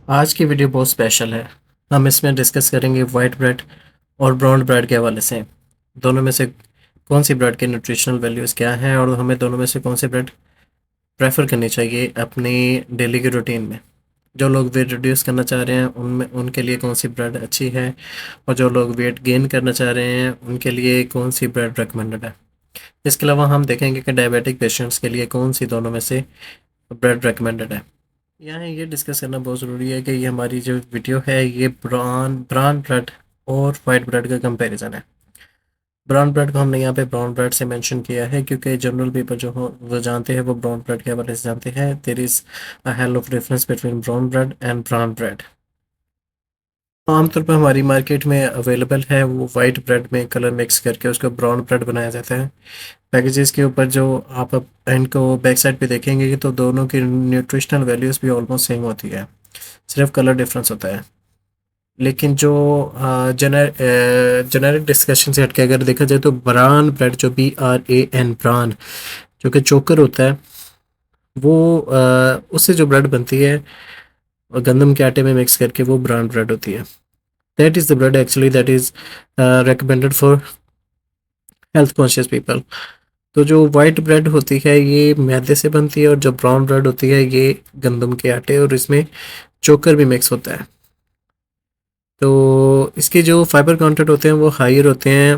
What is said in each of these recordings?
आज की वीडियो बहुत स्पेशल है। हम इसमें डिस्कस करेंगे वाइट ब्रेड और ब्राउन ब्रेड के हवाले से। दोनों में से कौन सी ब्रेड के न्यूट्रिशनल वैल्यूज़ क्या हैं और हमें दोनों में से कौन सी ब्रेड प्रेफर करनी चाहिए अपनी डेली की रूटीन में। जो लोग वेट रिड्यूस करना चाह रहे हैं उनमें उनके लिए कौन सी ब्रेड अच्छी है, और जो लोग वेट गेन करना चाह रहे हैं उनके लिए कौन सी ब्रेड रिकमेंडेड है। इसके अलावा हम देखेंगे कि डायबिटिक पेशेंट्स के लिए कौन सी दोनों में से ब्रेड रिकमेंडेड है। यहाँ ये डिस्कस करना बहुत ज़रूरी है कि ये हमारी जो वीडियो है ये ब्राउन ब्राउन ब्रेड और वाइट ब्रेड का कंपैरिजन है। ब्राउन ब्रेड को हमने यहाँ पे ब्राउन ब्रेड से मेंशन किया है क्योंकि जनरल पीपल जो हो वो जानते हैं, वो ब्राउन ब्रेड के हवाले से जानते हैं। There is a hell of difference between brown bread and brown bread. आमतौर पर हमारी मार्केट में अवेलेबल है वो वाइट ब्रेड में कलर मिक्स करके उसको ब्राउन ब्रेड बनाया जाता है। पैकेजेस के ऊपर जो आप इनको बैक साइड पे देखेंगे कि तो दोनों की न्यूट्रिशनल वैल्यूज़ भी ऑलमोस्ट सेम होती है, सिर्फ कलर डिफरेंस होता है। लेकिन जो जेनेरिक डिस्कशन से हटके अगर देखा जाए तो ब्राउन ब्रेड जो BRAN ब्राउन जो कि चोकर होता है वो उससे जो ब्रेड बनती है और गंदम के आटे में मिक्स करके वो ब्राउन ब्रेड होती है। That is the bread actually that is recommended for health conscious people. तो जो वाइट ब्रेड होती है ये मैदे से बनती है और जो ब्राउन ब्रेड होती है ये गंदम के आटे और इसमें चोकर भी मिक्स होता है। तो इसके जो फाइबर कंटेंट होते हैं वो हायर होते हैं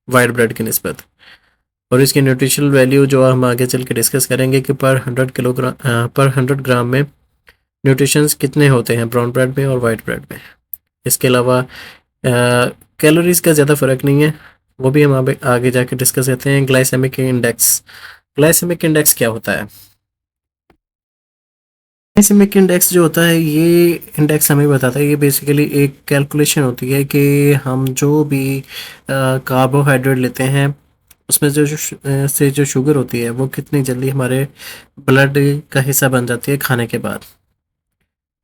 वाइट ब्रेड की निस्बत। और इसकी न्यूट्रिशनल वैल्यू जो हम आगे चल के डिस्कस करेंगे कि पर 100 ग्राम में न्यूट्रिशंस कितने होते हैं ब्राउन ब्रेड में और वाइट ब्रेड में। इसके अलावा कैलोरीज का ज़्यादा फ़र्क नहीं है, वो भी हम आगे जाके डिस्कस करते हैं। ग्लाइसेमिक इंडेक्स, ग्लाइसेमिक इंडेक्स क्या होता है? ग्लाइसेमिक इंडेक्स जो होता है ये इंडेक्स हमें बताता है, ये बेसिकली एक कैलकुलेशन होती है कि हम जो भी कार्बोहाइड्रेट लेते हैं उसमें से जो शुगर होती है वो कितनी जल्दी हमारे ब्लड का हिस्सा बन जाती है खाने के बाद।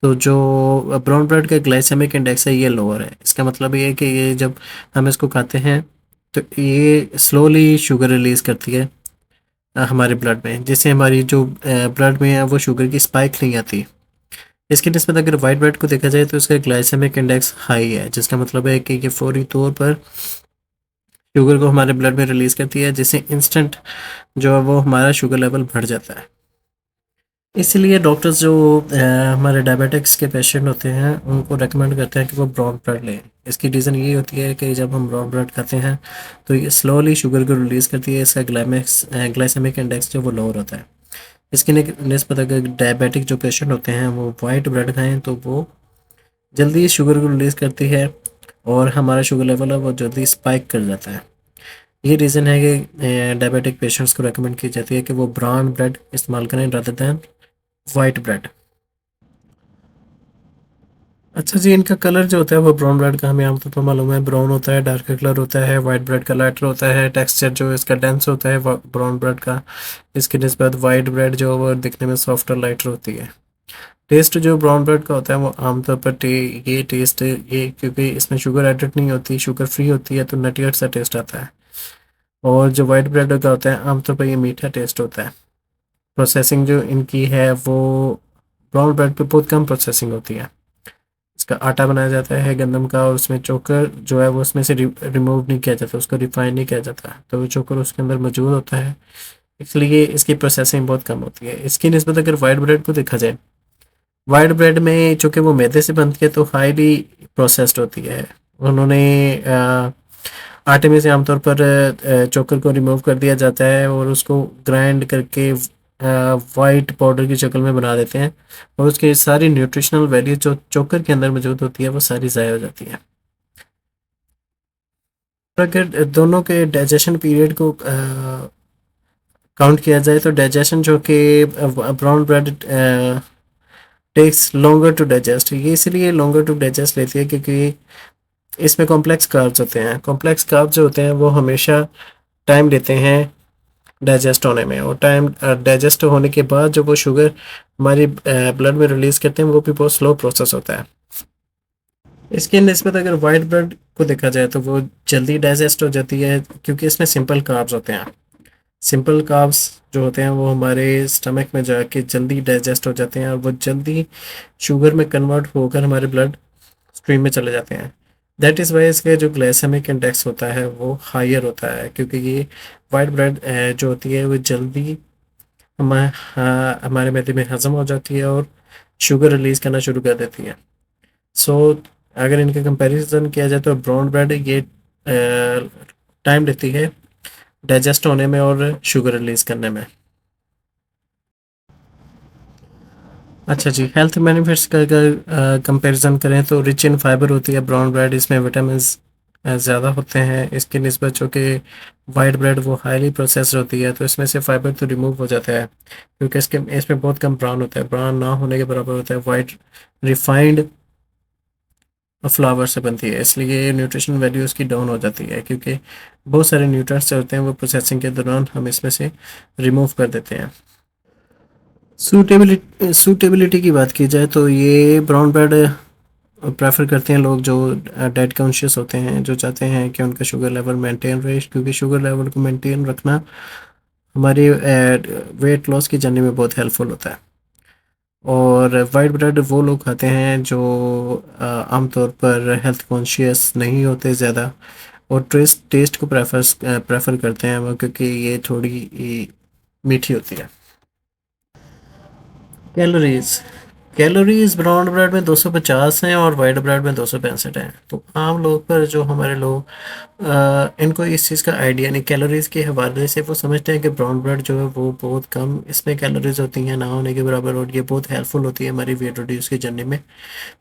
तो जो ब्राउन ब्रेड का ग्लाइसेमिक इंडेक्स है ये लोअर है। इसका मतलब ये है कि ये जब हम इसको खाते हैं तो ये स्लोली शुगर रिलीज़ करती है हमारे ब्लड में, जिससे हमारी जो ब्लड में है वो शुगर की स्पाइक नहीं आती। इसकी निस्बत अगर वाइट ब्रेड को देखा जाए तो इसका ग्लाइसेमिक इंडेक्स हाई है, जिसका मतलब है कि ये फौरी तौर पर शुगर को हमारे ब्लड में रिलीज़ करती है, जिससे इंस्टेंट जो है वो हमारा शुगर लेवल बढ़ जाता है। इसीलिए डॉक्टर्स जो हमारे डायबिटिक्स के पेशेंट होते हैं उनको रेकमेंड करते हैं कि वो ब्राउन ब्रेड लें। इसकी रीज़न ये होती है कि जब हम ब्राउन ब्रेड खाते हैं तो ये स्लोली शुगर को रिलीज़ करती है, इसका ग्लाइसेमिक इंडेक्स जो वो लोअर होता है। इसकी निस्बत अगर डायबिटिक जो पेशेंट होते हैं वो वाइट ब्रेड खाएं तो वो जल्दी शुगर को रिलीज़ करती है और हमारा शुगर लेवल है वो जल्दी स्पाइक कर जाता है। ये रीज़न है कि डायबिटिक पेशेंट्स को रेकमेंड की जाती है कि वो ब्राउन ब्रेड इस्तेमाल करें रादर दैन वाइट ब्रेड। अच्छा जी, इनका कलर जो होता है वो ब्राउन ब्रेड का हमें आमतौर पर मालूम है ब्राउन होता है, डार्क कलर होता है। वाइट ब्रेड का लाइटर होता है, टेक्सचर जो इसका डेंस होता है ब्राउन ब्रेड का। इसकी निस्बत वाइट ब्रेड जो है वो दिखने में सॉफ्ट और लाइटर होती है। टेस्ट जो ब्राउन ब्रेड का होता है वो आमतौर पर ये टेस्ट ये क्योंकि इसमें शुगर एडेड नहीं होती, शुगर फ्री होती है, तो नटियट सा टेस्ट आता है। और जो वाइट ब्रेड का होता है आमतौर पर ये मीठा टेस्ट होता है। प्रोसेसिंग जो इनकी है वो ब्राउन ब्रेड पे बहुत कम प्रोसेसिंग होती है। इसका आटा बनाया जाता है गंदम का और उसमें चोकर जो है वो उसमें से रिमूव नहीं किया जाता, उसको रिफाइन नहीं किया जाता, तो वो चोकर उसके अंदर मौजूद होता है, इसलिए इसकी प्रोसेसिंग बहुत कम होती है। इसकी निस्बत अगर वाइट ब्रेड को देखा जाए, वाइट ब्रेड में चूँकि वो मैदे से बनती है तो हाईली प्रोसेस्ड होती है। उन्होंने आटे में से आमतौर पर चोकर को रिमूव कर दिया जाता है और उसको ग्राइंड करके वाइट पाउडर की शक्ल में बना देते हैं और उसकी सारी न्यूट्रिशनल वैल्यू जो चोकर के अंदर मौजूद होती है वो सारी ज़ाया हो जाती है। और अगर दोनों के डाइजेशन पीरियड को काउंट किया जाए तो डाइजेशन जो कि brown bread takes longer to digest, ये इसलिए लॉन्गर टू डाइजेस्ट लेती है क्योंकि इसमें कॉम्प्लेक्स कार्ब्स होते हैं। कॉम्प्लेक्स कार्ब्स जो होते हैं वो हमेशा टाइम लेते हैं डाइजेस्ट होने में, और टाइम डाइजेस्ट होने के बाद जो वो शुगर हमारी ब्लड में रिलीज़ करते हैं वो भी बहुत स्लो प्रोसेस होता है। इसकी निस्बत अगर वाइट ब्रेड को देखा जाए तो वो जल्दी डाइजेस्ट हो जाती है क्योंकि इसमें सिंपल कार्ब्स होते हैं। सिंपल कार्ब्स जो होते हैं वो हमारे स्टमक में जाके जल्दी डाइजेस्ट हो जाते हैं और वो जल्दी शुगर में कन्वर्ट होकर हमारे ब्लड स्ट्रीम में चले जाते हैं। दैट इज़ वाई इसका जो ग्लाइसेमिक इंडेक्स होता है वो हायर होता है, क्योंकि ये वाइट ब्रेड जो होती है वो जल्दी हमारे मैदे में हजम हो जाती है और शुगर रिलीज़ करना शुरू कर देती है। सो अगर इनका कंपैरिजन किया जाए तो ब्राउन ब्रेड ये टाइम लेती है डाइजेस्ट होने में और शुगर रिलीज़ करने में। अच्छा जी, हेल्थ बेनिफिट्स का अगर कंपैरिजन करें तो रिच इन फाइबर होती है ब्राउन ब्रेड, इसमें विटामिन ज़्यादा होते हैं इसकी निस्बत, जो कि वाइट ब्रेड वो हाईली प्रोसेस्ड होती है, तो इसमें से फाइबर तो रिमूव हो जाता है क्योंकि इसके इसमें बहुत कम ब्राउन होता है, ब्राउन ना होने के बराबर होता है। वाइट रिफाइंड फ्लावर से बनती है, इसलिए न्यूट्रिशन वैल्यू उसकी डाउन हो जाती है क्योंकि बहुत सारे न्यूट्रिएंट्स होते हैं वो प्रोसेसिंग के दौरान हम इसमें से रिमूव कर देते हैं। सूटेबिलिटी की बात की जाए तो ये ब्राउन ब्रेड प्रेफर करते हैं लोग जो डाइट कॉन्शियस होते हैं, जो चाहते हैं कि उनका शुगर लेवल मेंटेन रहे, क्योंकि शुगर लेवल को मेंटेन रखना हमारी वेट लॉस की जर्नी में बहुत हेल्पफुल होता है। और वाइट ब्रेड वो लोग खाते हैं जो आमतौर पर हेल्थ कॉन्शियस नहीं होते ज़्यादा और टेस्ट टेस्ट को प्रेफर करते हैं वो, क्योंकि ये थोड़ी मीठी होती है। कैलोरीज कैलोरीज ब्राउन ब्रेड में 250 हैं और वाइट ब्रेड में 265 हैं। तो आम लोग पर जो हमारे लोग इनको इस चीज़ का आइडिया नहीं, कैलोरीज के हवाले से वो समझते हैं कि ब्राउन ब्रेड जो है वो बहुत कम इसमें कैलोरीज होती हैं, ना होने के बराबर, और ये बहुत हेल्पफुल होती है हमारी वेट रिड्यूस की जर्नी में।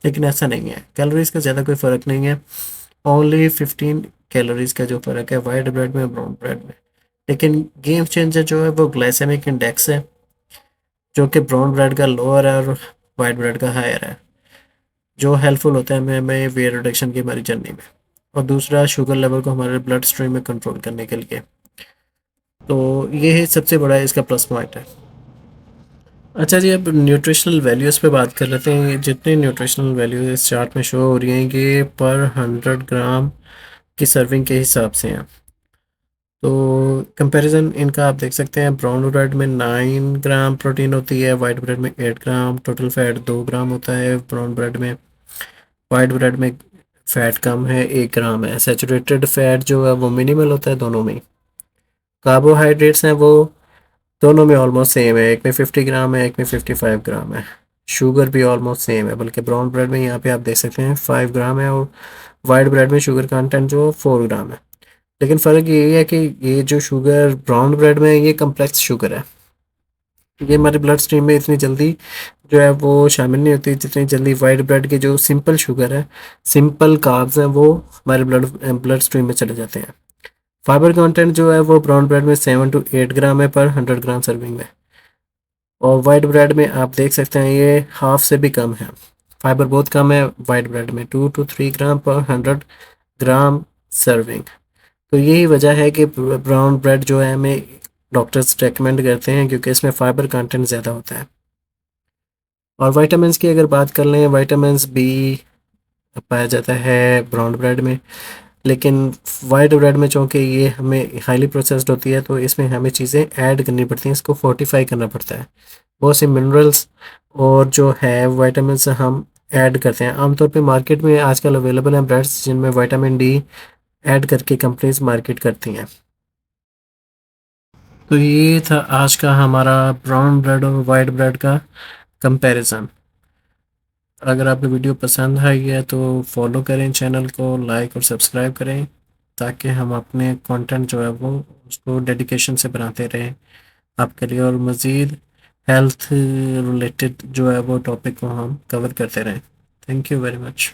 लेकिन ऐसा नहीं है, कैलोरीज का ज़्यादा कोई फ़र्क नहीं है। ओनली 15 कैलोरीज का जो फ़र्क है वाइट ब्रेड में ब्राउन ब्रेड में। लेकिन गेम चेंजर जो है वो ग्लाइसेमिक इंडेक्स है, जो कि ब्राउन ब्रेड का लोअर है और वाइट ब्रेड का हायर है, जो हेल्पफुल होता है हमें हमें वेट रिडक्शन की हमारी जर्नी में। और दूसरा शुगर लेवल को हमारे ब्लड स्ट्रीम में कंट्रोल करने के लिए। तो ये है सबसे बड़ा इसका प्लस पॉइंट है। अच्छा जी, अब न्यूट्रिशनल वैल्यूज़ पे बात कर लेते हैं। जितने न्यूट्रिशनल वैल्यूज इस चार्ट में शो हो रही हैं कि पर 100 ग्राम की सर्विंग के हिसाब से हैं। तो कंपैरिजन इनका आप देख सकते हैं, ब्राउन ब्रेड में 9 ग्राम प्रोटीन होती है, वाइट ब्रेड में 8 ग्राम, टोटल फैट 2 ग्राम होता है ब्राउन ब्रेड में, वाइट ब्रेड में फैट कम है, 1 ग्राम है। सैचुरेटेड फैट जो है वो मिनिमल होता है दोनों में। कार्बोहाइड्रेट्स हैं वो दोनों में ऑलमोस्ट सेम है, एक में 50 ग्राम है, एक में 55 ग्राम है। शुगर भी ऑलमोस्ट सेम है, बल्कि ब्राउन ब्रेड में यहाँ पे आप देख सकते हैं 5 ग्राम है और वाइट ब्रेड में शुगर कंटेंट जो 4 ग्राम है। लेकिन फ़र्क ये है कि ये जो शुगर ब्राउन ब्रेड में है ये कम्प्लेक्स शुगर है, ये हमारे ब्लड स्ट्रीम में इतनी जल्दी जो है वो शामिल नहीं होती जितनी जल्दी वाइट ब्रेड की जो सिंपल शुगर है, सिंपल कार्ब्स हैं, वो हमारे ब्लड स्ट्रीम में चले जाते हैं। फाइबर कंटेंट जो है वो ब्राउन ब्रेड में 7 to 8 ग्राम है पर 100 ग्राम सर्विंग में, और वाइट ब्रेड में आप देख सकते हैं ये हाफ से भी कम है। फाइबर बहुत कम है वाइट ब्रेड में, 2 to 3 ग्राम पर 100 ग्राम सर्विंग। तो यही वजह है कि ब्राउन ब्रेड जो है हमें डॉक्टर्स रेकमेंड करते हैं, क्योंकि इसमें फाइबर कंटेंट ज़्यादा होता है। और विटामिन्स की अगर बात कर लें, विटामिन्स बी पाया जाता है ब्राउन ब्रेड में, लेकिन वाइट ब्रेड में चूँकि ये हमें हाईली प्रोसेस्ड होती है तो इसमें हमें चीज़ें ऐड करनी पड़ती हैं, इसको फोर्टिफाई करना पड़ता है। बहुत से मिनरल्स और जो है विटामिन्स हम ऐड करते हैं। आमतौर पे मार्केट में आजकल अवेलेबल हैं ब्रेड्स जिनमें विटामिन डी ऐड करके कंपनीज मार्केट करती हैं। तो ये था आज का हमारा ब्राउन ब्रेड और वाइट ब्रेड का कंपैरिजन। अगर आपको वीडियो पसंद आई है तो फॉलो करें चैनल को, लाइक और सब्सक्राइब करें, ताकि हम अपने कंटेंट जो है वो उसको डेडिकेशन से बनाते रहें आपके लिए, और मज़ीद हेल्थ रिलेटेड जो है वो टॉपिक को हम कवर करते रहें। Thank you very much.